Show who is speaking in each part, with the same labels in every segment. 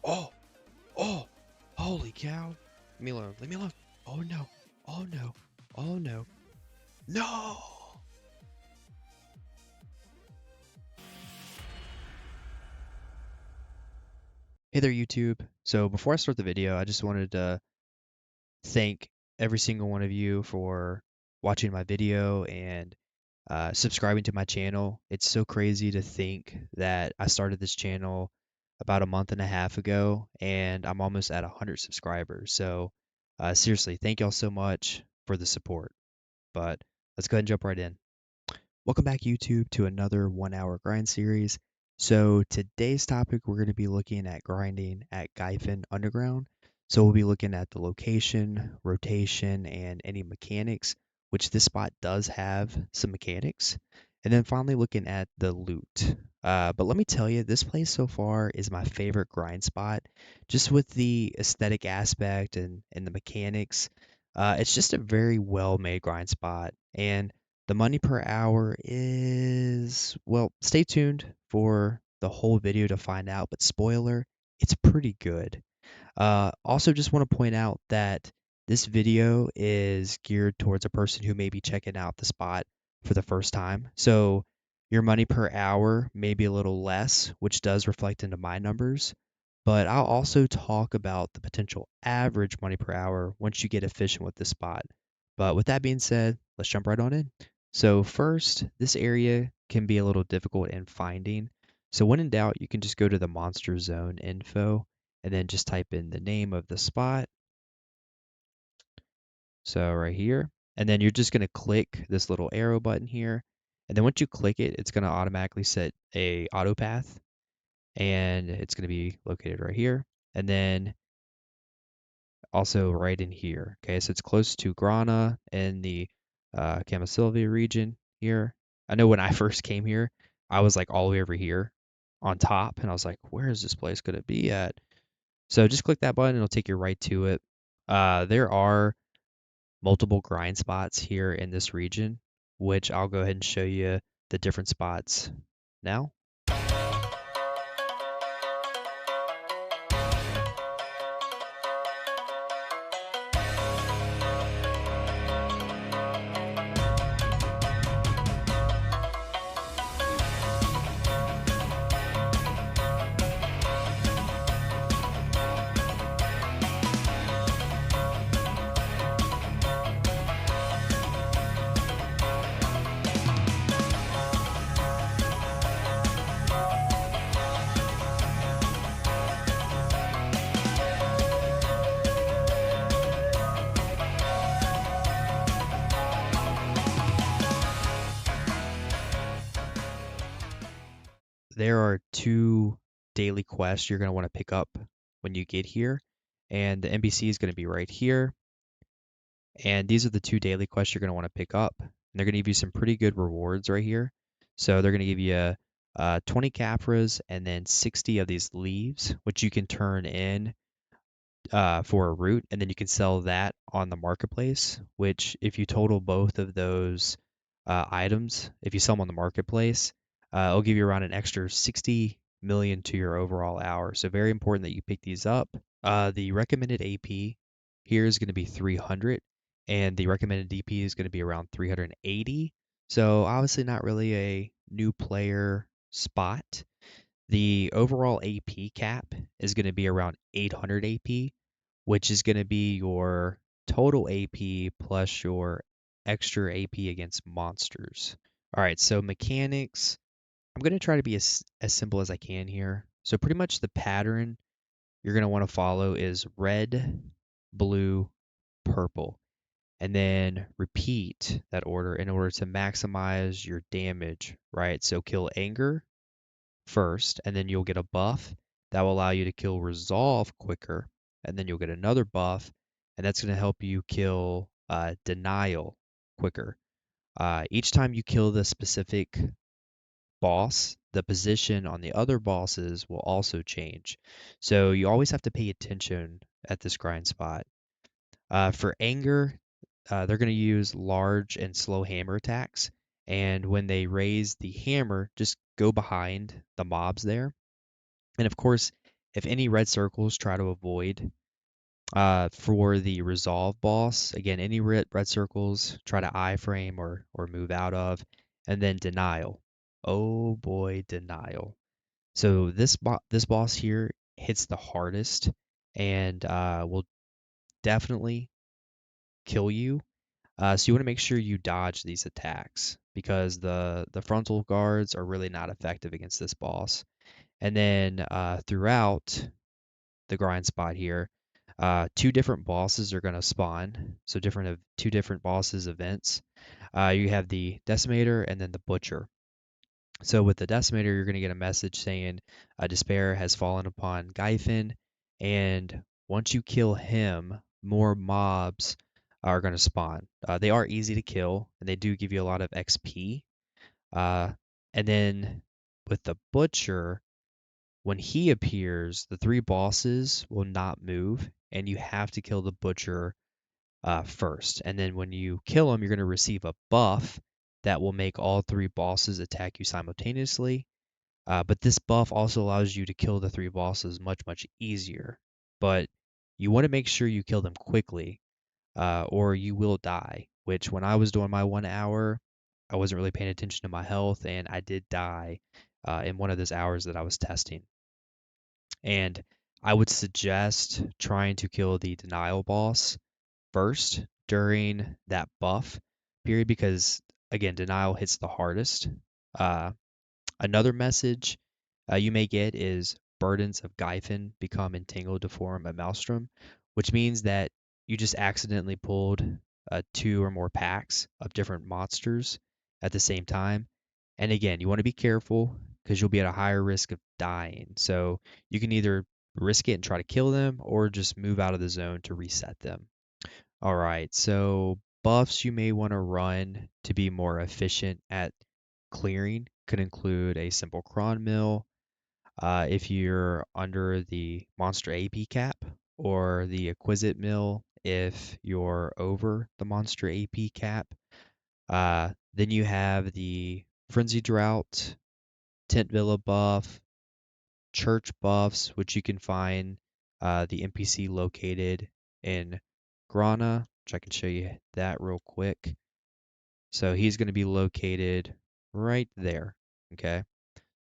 Speaker 1: Oh, oh, holy cow. Leave me alone. Leave me alone. Oh no. Oh no. Oh no. No! Hey there, YouTube. So before I start the video, I just wanted to thank every single one of you for watching my video and subscribing to my channel. It's so crazy to think that I started this channel about a month and a half ago, and I'm almost at 100 subscribers. So seriously, thank y'all so much for the support. But let's go ahead and jump right in. Welcome back, YouTube, to another 1 hour grind series. So today's topic, we're going to be looking at grinding at Gyfin Underground. So we'll be looking at the location, rotation, and any mechanics, which this spot does have some mechanics. And then finally looking at the loot. But let me tell you, this place so far is my favorite grind spot, just with the aesthetic aspect and the mechanics. It's just a very well-made grind spot. And the money per hour is, well, stay tuned for the whole video to find out, but spoiler, it's pretty good. Also, just want to point out that this video is geared towards a person who may be checking out the spot for the first time. So your money per hour may be a little less, which does reflect into my numbers. But I'll also talk about the potential average money per hour once you get efficient with the spot. But with that being said, let's jump right on in. So first, this area can be a little difficult in finding. So when in doubt, you can just go to the monster zone info and then just type in the name of the spot. So right here, and then you're just going to click this little arrow button here. And then once you click it, it's going to automatically set a auto path, and it's going to be located right here. And then also right in here. Okay, so it's close to Grana in the Kamasylvia region here. I know when I first came here, I was like all the way over here on top, and I was like, where is this place going to be at? So just click that button, it'll take you right to it. There are multiple grind spots here in this region, which I'll go ahead and show you the different spots now. There are two daily quests you're going to want to pick up when you get here, and the NPC is going to be right here. And these are the two daily quests you're going to want to pick up. And they're going to give you some pretty good rewards right here. So they're going to give you 20 capras and then 60 of these leaves, which you can turn in for a root, and then you can sell that on the marketplace, which if you total both of those items, if you sell them on the marketplace, it'll give you around an extra 60 million to your overall hour. So very important that you pick these up. The recommended AP here is going to be 300, and the recommended DP is going to be around 380. So obviously not really a new player spot. The overall AP cap is going to be around 800 AP, which is going to be your total AP plus your extra AP against monsters. All right, so mechanics. I'm going to try to be as simple as I can here. So pretty much the pattern you're going to want to follow is red, blue, purple, and then repeat that order in order to maximize your damage, right? So kill anger first, and then you'll get a buff that will allow you to kill resolve quicker, and then you'll get another buff, and that's going to help you kill denial quicker. Each time you kill the specific boss, the position on the other bosses will also change. So you always have to pay attention at this grind spot. For anger, they're going to use large and slow hammer attacks. And when they raise the hammer, just go behind the mobs there. And of course, if any red circles, try to avoid. For the resolve boss, again, any red circles, try to iframe or move out of, and then denial. Oh boy, denial. So this boss here hits the hardest and will definitely kill you. So you want to make sure you dodge these attacks because the frontal guards are really not effective against this boss. And then throughout the grind spot here, two different bosses are going to spawn. So two different bosses events. You have the Decimator and then the Butcher. So with the Decimator, you're going to get a message saying despair has fallen upon Gyfin, and once you kill him, more mobs are going to spawn. They are easy to kill, and they do give you a lot of XP. Uh, and then with the Butcher, when he appears, the three bosses will not move, and you have to kill the Butcher first. And then when you kill him, you're going to receive a buff that will make all three bosses attack you simultaneously. But this buff also allows you to kill the three bosses much, much easier. But you want to make sure you kill them quickly, or you will die. Which, when I was doing my 1 hour, I wasn't really paying attention to my health, and I did die in one of those hours that I was testing. And I would suggest trying to kill the denial boss first during that buff period because, again, denial hits the hardest. Uh, Another message you may get is burdens of Gyfin become entangled to form a maelstrom, which means that you just accidentally pulled two or more packs of different monsters at the same time. And again, you want to be careful because you'll be at a higher risk of dying. So you can either risk it and try to kill them or just move out of the zone to reset them. All right, so buffs you may want to run to be more efficient at clearing could include a simple cron mill if you're under the monster AP cap, or the exquisite mill if you're over the monster AP cap. Then you have the frenzy drought, tent villa buff, church buffs, which you can find the NPC located in Grana, which I can show you that real quick. So he's going to be located right there. Okay.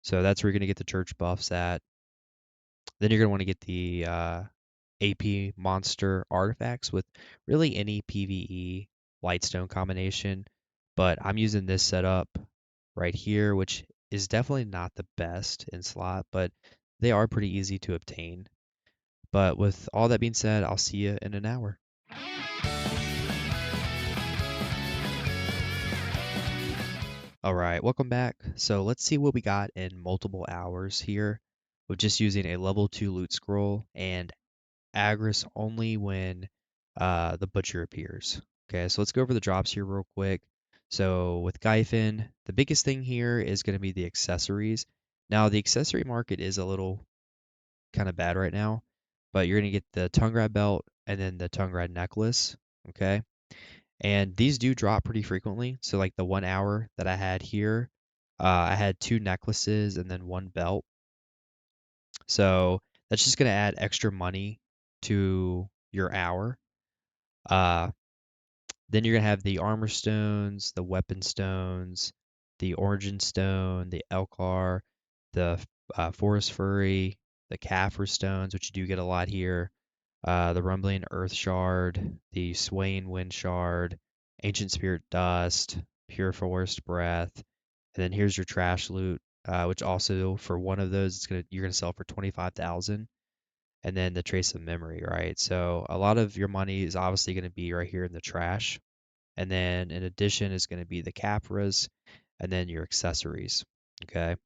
Speaker 1: So that's where you're going to get the church buffs at. Then you're going to want to get the AP monster artifacts with really any PvE lightstone combination. But I'm using this setup right here, which is definitely not the best in slot, but they are pretty easy to obtain. But with all that being said, I'll see you in an hour. All right, welcome back. So let's see what we got in multiple hours here with just using a level 2 loot scroll and Agris only when the butcher appears. Okay, so let's go over the drops here real quick. So with Gyfin, the biggest thing here is going to be the accessories. Now the accessory market is a little kind of bad right now, but you're going to get the tongue grab belt and then the tongue grab necklace. Okay, and these do drop pretty frequently. So like the 1 hour that I had here, I had two necklaces and then one belt. So that's just going to add extra money to your hour. Uh, then you're going to have the armor stones, the weapon stones, the origin stone, the Elkar, the forest furry, the Kaffir stones, which you do get a lot here, the rumbling earth shard, the swaying wind shard, ancient spirit dust, pure forest breath, and then here's your trash loot, which also for one of those you're gonna sell for 25,000, and then the trace of memory, right? So a lot of your money is obviously going to be right here in the trash, and then in addition is going to be the capras, and then your accessories. Okay,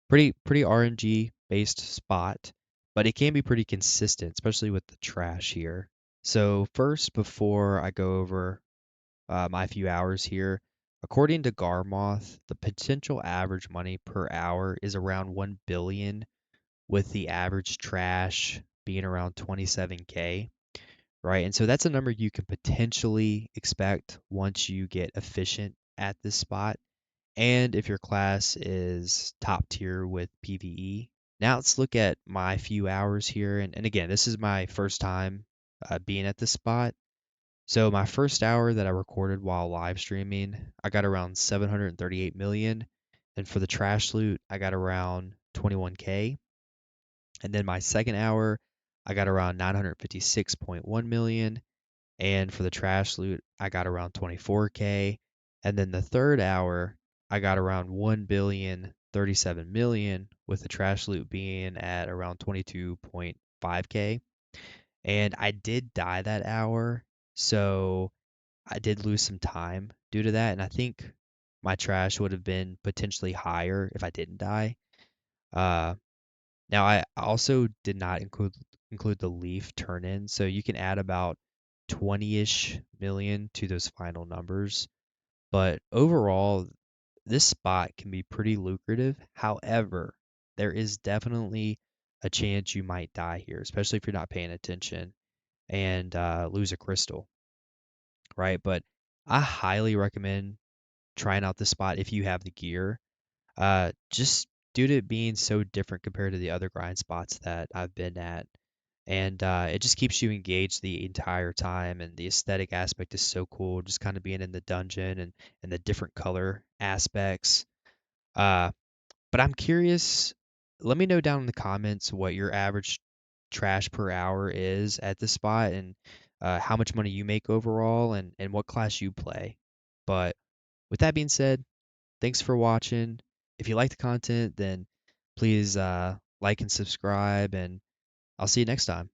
Speaker 1: pretty RNG based spot, but it can be pretty consistent, especially with the trash here. So first, before I go over my few hours here, according to Garmoth, the potential average money per hour is around 1 billion, with the average trash being around 27K, right? And so that's a number you can potentially expect once you get efficient at this spot. And if your class is top tier with PvE. Now let's look at my few hours here. And again, this is my first time being at this spot. So my first hour that I recorded while live streaming, I got around 738 million. And for the trash loot, I got around 21K. And then my second hour, I got around 956.1 million. And for the trash loot, I got around 24K. And then the third hour, I got around 1,037 million, with the trash loot being at around 22.5K. And I did die that hour, so I did lose some time due to that. And I think my trash would have been potentially higher if I didn't die. Uh, Now I also did not include the leaf turn in, so you can add about 20-ish million to those final numbers. But overall, this spot can be pretty lucrative. However, there is definitely a chance you might die here, especially if you're not paying attention and lose a crystal, right? But I highly recommend trying out this spot if you have the gear. Just due to it being so different compared to the other grind spots that I've been at. And it just keeps you engaged the entire time, and the aesthetic aspect is so cool, just kind of being in the dungeon and the different color aspects. Uh, but I'm curious, let me know down in the comments what your average trash per hour is at this spot, and how much money you make overall, and what class you play. But with that being said, thanks for watching. If you like the content, then please like and subscribe, and I'll see you next time.